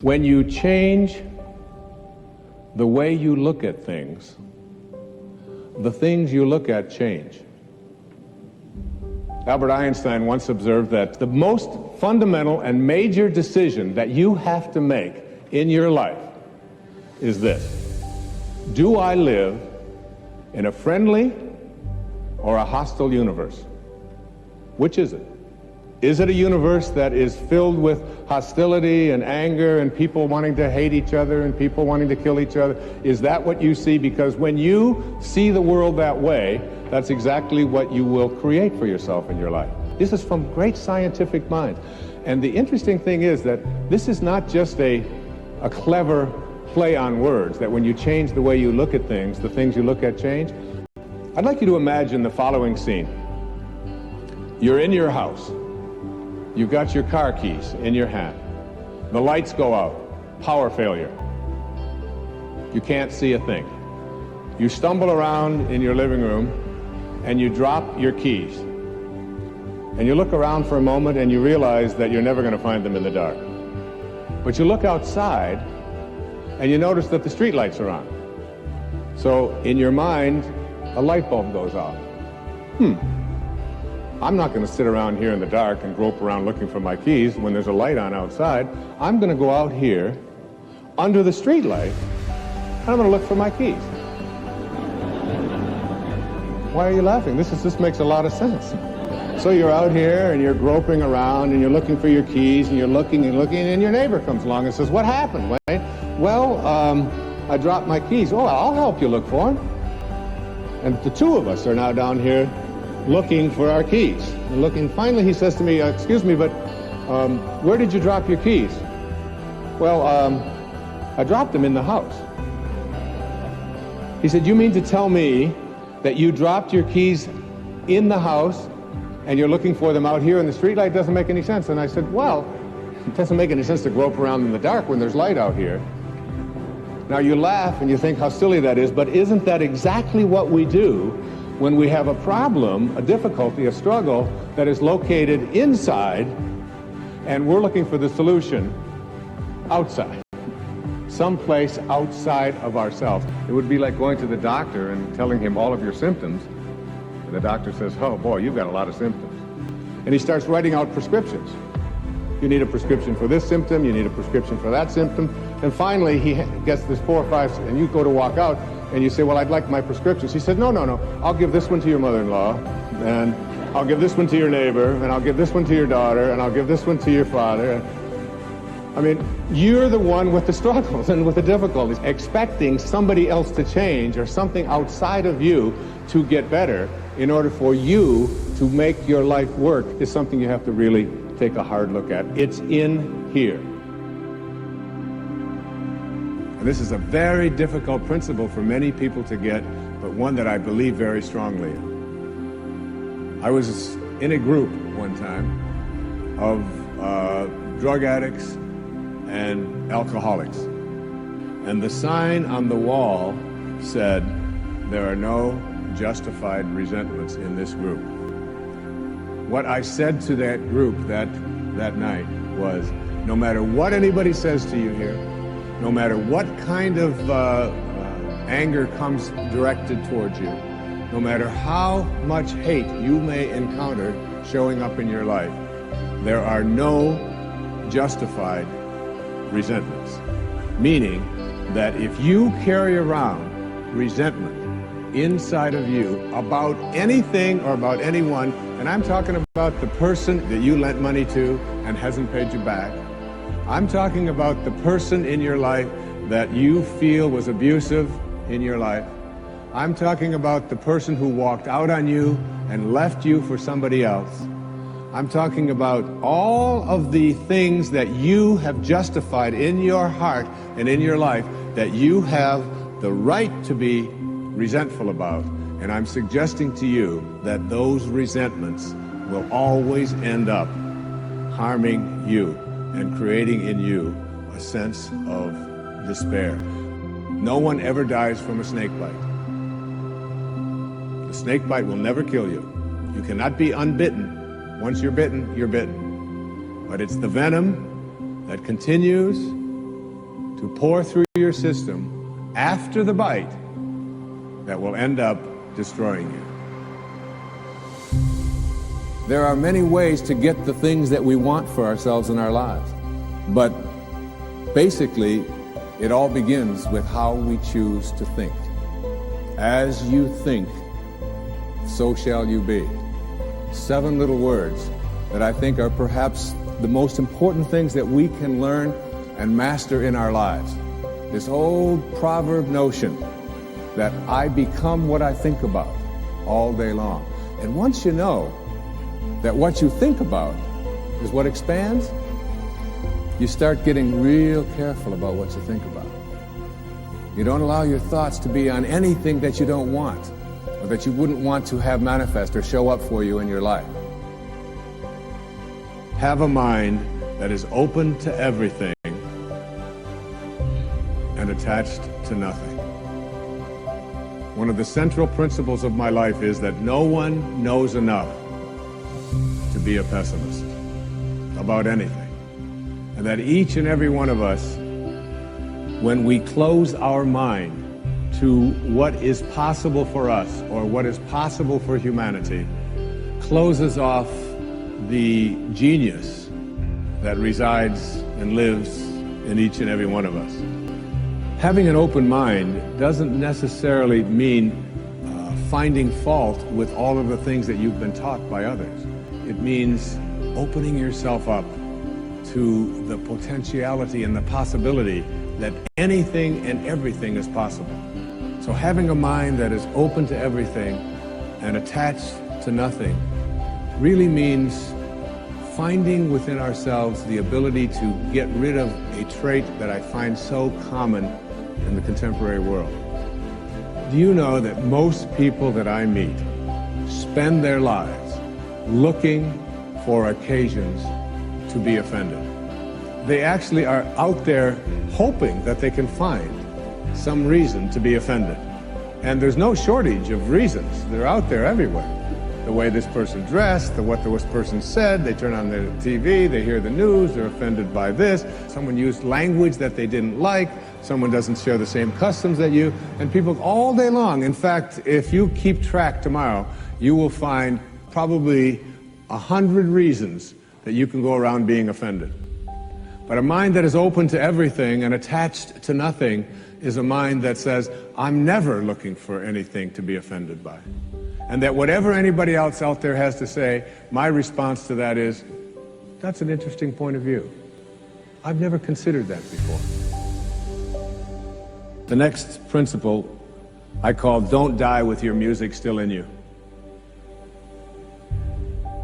When you change the way you look at things, the things you look at change. Albert Einstein once observed that the most fundamental and major decision that you have to make in your life is this: do I live in a friendly or a hostile universe? Which is it? Is it a universe that is filled with hostility and anger and people wanting to hate each other and people wanting to kill each other? Is that what you see? Because when you see the world that way, that's exactly what you will create for yourself in your life. This is from great scientific minds. And the interesting thing is that this is not just a clever play on words, that when you change the way you look at things, the things you look at change. I'd like you to imagine the following scene. You're in your house. You've got your car keys in your hand. The lights go out. Power failure. You can't see a thing. You stumble around in your living room and you drop your keys. And you look around for a moment and you realize that you're never going to find them in the dark. But you look outside and you notice that the street lights are on. So in your mind, a light bulb goes off. I'm not going to sit around here in the dark and grope around looking for my keys when there's a light on outside. I'm going to go out here under the street light and I'm going to look for my keys. Why are you laughing? This makes a lot of sense. So you're out here and you're groping around and you're looking for your keys and you're looking and your neighbor comes along and says, "What happened, Wayne?" "Well, I dropped my keys." "Oh, I'll help you look for them." And the two of us are now down here looking for our keys. And looking, finally he says to me, "Excuse me, but where did you drop your keys?" "Well, I dropped them in the house." He said, "You mean to tell me that you dropped your keys in the house and you're looking for them out here in the streetlight? Doesn't make any sense." And I said, "Well, it doesn't make any sense to grope around in the dark when there's light out here." Now you laugh and you think how silly that is, but isn't that exactly what we do when we have a problem, a difficulty, a struggle that is located inside and we're looking for the solution outside, someplace outside of ourselves? It would be like going to the doctor and telling him all of your symptoms, and the doctor says, "Oh boy, you've got a lot of symptoms." And he starts writing out prescriptions. You need a prescription for this symptom, you need a prescription for that symptom, and finally he gets this 4 or 5, and you go to walk out, and you say, "Well, I'd like my prescriptions." He said, no, I'll give this one to your mother-in-law, and I'll give this one to your neighbor, and I'll give this one to your daughter, and I'll give this one to your father." I mean, you're the one with the struggles and with the difficulties. Expecting somebody else to change or something outside of you to get better in order for you to make your life work is something you have to really take a hard look at. It's in here. And this is a very difficult principle for many people to get, but one that I believe very strongly in. I was in a group one time of drug addicts and alcoholics. And the sign on the wall said, "There are no justified resentments in this group." What I said to that group that night was, no matter what anybody says to you here, no matter what kind of anger comes directed towards you, no matter how much hate you may encounter showing up in your life, there are no justified resentments. Meaning that if you carry around resentment inside of you about anything or about anyone, and I'm talking about the person that you lent money to and hasn't paid you back, I'm talking about the person in your life that you feel was abusive in your life, I'm talking about the person who walked out on you and left you for somebody else, I'm talking about all of the things that you have justified in your heart and in your life that you have the right to be resentful about. And I'm suggesting to you that those resentments will always end up harming you and creating in you a sense of despair. No one ever dies from a snake bite. The snake bite will never kill you. You cannot be unbitten. Once you're bitten, you're bitten. But it's the venom that continues to pour through your system after the bite that will end up destroying you. There are many ways to get the things that we want for ourselves in our lives, but basically, it all begins with how we choose to think. As you think, so shall you be. 7 little words that I think are perhaps the most important things that we can learn and master in our lives. This old proverb notion that I become what I think about all day long. And once you know that what you think about is what expands, you start getting real careful about what you think about. You don't allow your thoughts to be on anything that you don't want, or that you wouldn't want to have manifest or show up for you in your life. Have a mind that is open to everything and attached to nothing. One of the central principles of my life is that no one knows enough to be a pessimist about anything. And that each and every one of us, when we close our mind to what is possible for us or what is possible for humanity, closes off the genius that resides and lives in each and every one of us. Having an open mind doesn't necessarily mean finding fault with all of the things that you've been taught by others. It means opening yourself up to the potentiality and the possibility that anything and everything is possible. So having a mind that is open to everything and attached to nothing really means finding within ourselves the ability to get rid of a trait that I find so common in the contemporary world. Do you know that most people that I meet spend their lives looking for occasions to be offended? They actually are out there hoping that they can find some reason to be offended. And there's no shortage of reasons. They're out there everywhere. The way this person dressed, what this person said, they turn on their TV, they hear the news, they're offended by this. Someone used language that they didn't like, someone doesn't share the same customs that you, and people all day long. In fact, if you keep track tomorrow, you will find probably 100 reasons that you can go around being offended. But a mind that is open to everything and attached to nothing is a mind that says, I'm never looking for anything to be offended by. And that whatever anybody else out there has to say, my response to that is, that's an interesting point of view. I've never considered that before. The next principle I call don't die with your music still in you.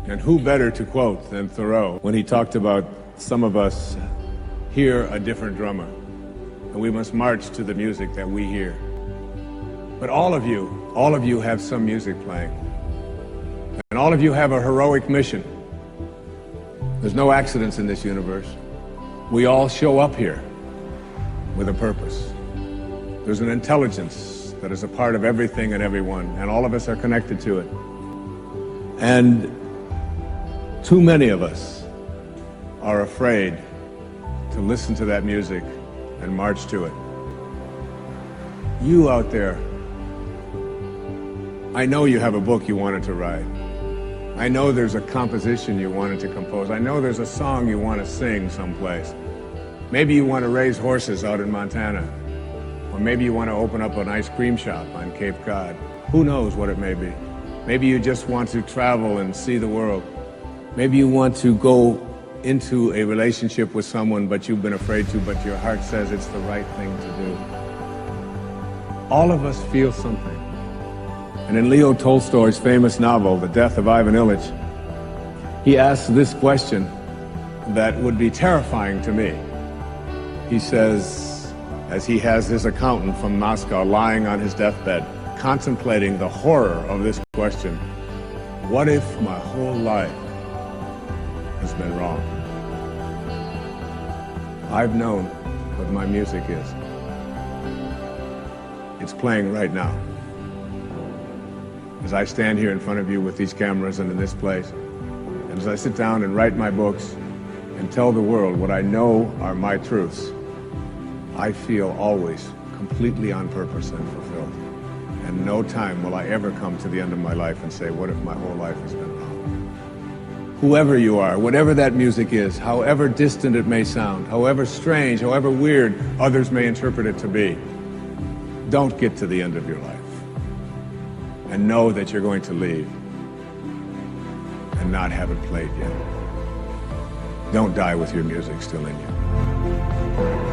And who better to quote than Thoreau when he talked about some of us hear a different drummer, and we must march to the music that we hear. But all of you have some music playing. And all of you have a heroic mission. There's no accidents in this universe. We all show up here with a purpose. There's an intelligence that is a part of everything and everyone, and all of us are connected to it. And too many of us are afraid to listen to that music and march to it. You out there, I know you have a book you wanted to write. I know there's a composition you wanted to compose. I know there's a song you want to sing someplace. Maybe you want to raise horses out in Montana. Or maybe you want to open up an ice cream shop on Cape Cod. Who knows what it may be. Maybe you just want to travel and see the world. Maybe you want to go into a relationship with someone but you've been afraid to, but your heart says it's the right thing to do. All of us feel something. And in Leo Tolstoy's famous novel, The Death of Ivan Ilyich, he asks this question that would be terrifying to me. He says, as he has his accountant from Moscow lying on his deathbed, contemplating the horror of this question, what if my whole life has been wrong? I've known what my music is. It's playing right now. As I stand here in front of you with these cameras and in this place, and as I sit down and write my books and tell the world what I know are my truths, I feel always completely on purpose and fulfilled. And no time will I ever come to the end of my life and say, what if my whole life has been wrong? Whoever you are, whatever that music is, however distant it may sound, however strange, however weird others may interpret it to be, don't get to the end of your life and know that you're going to leave and not have it played yet. Don't die with your music still in you.